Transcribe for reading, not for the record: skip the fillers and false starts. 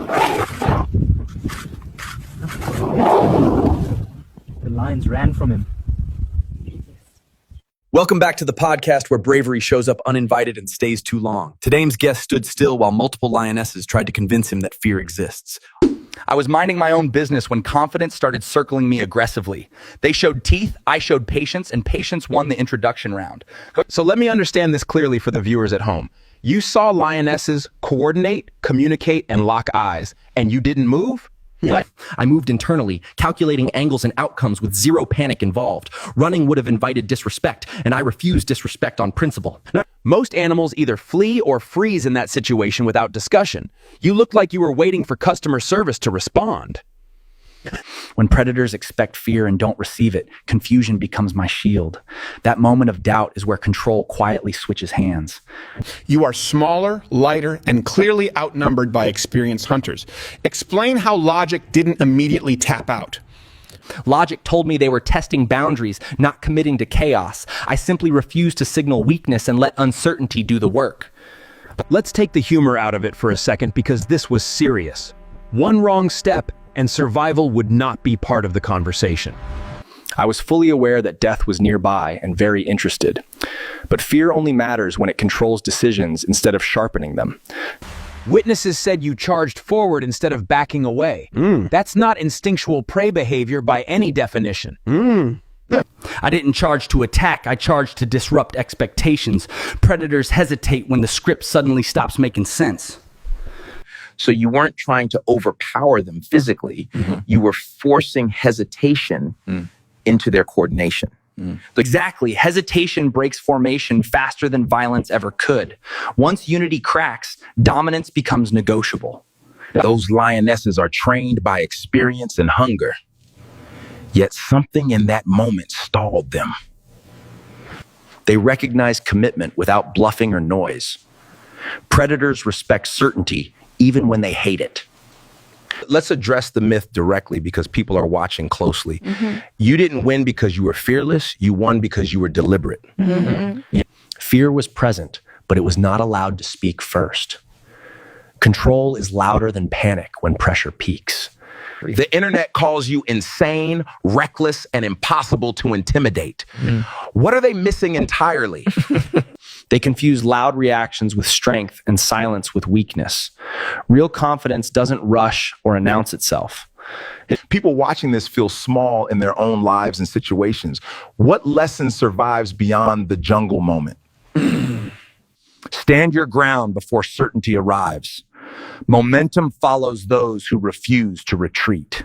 The lions ran from him. Welcome back to the podcast where bravery shows up uninvited and stays too long. Today's guest stood still while multiple lionesses tried to convince him that fear exists. I was minding my own business when confidence started circling me aggressively. They showed teeth, I showed patience, and patience won the introduction round. So let me understand this clearly for the viewers at home. You saw lionesses coordinate, communicate, and lock eyes, and you didn't move? What? I moved internally, calculating angles and outcomes with zero panic involved. Running would have invited disrespect, and I refused disrespect on principle. Most animals either flee or freeze in that situation without discussion. You looked like you were waiting for customer service to respond. When predators expect fear and don't receive it, confusion becomes my shield. That moment of doubt is where control quietly switches hands. You are smaller, lighter, and clearly outnumbered by experienced hunters. Explain how logic didn't immediately tap out. Logic told me they were testing boundaries, not committing to chaos. I simply refused to signal weakness and let uncertainty do the work. Let's take the humor out of it for a second because this was serious. One wrong step and survival would not be part of the conversation. I was fully aware that death was nearby and very interested. But fear only matters when it controls decisions instead of sharpening them. Witnesses said you charged forward instead of backing away. That's not instinctual prey behavior by any definition. I didn't charge to attack, I charged to disrupt expectations. Predators hesitate when the script suddenly stops making sense. So you weren't trying to overpower them physically. You were forcing hesitation into their coordination. Exactly. Hesitation breaks formation faster than violence ever could. Once unity cracks, dominance becomes negotiable. Those lionesses are trained by experience and hunger. Yet something in that moment stalled them. They recognize commitment without bluffing or noise. Predators respect certainty even when they hate it. Let's address the myth directly because people are watching closely. You didn't win because you were fearless. You won because you were deliberate. Fear was present, but it was not allowed to speak first. Control is louder than panic when pressure peaks. The internet calls you insane, reckless, and impossible to intimidate. What are they missing entirely? They confuse loud reactions with strength and silence with weakness. Real confidence doesn't rush or announce itself. People watching this feel small in their own lives and situations. What lesson survives beyond the jungle moment? Stand your ground before certainty arrives. Momentum follows those who refuse to retreat.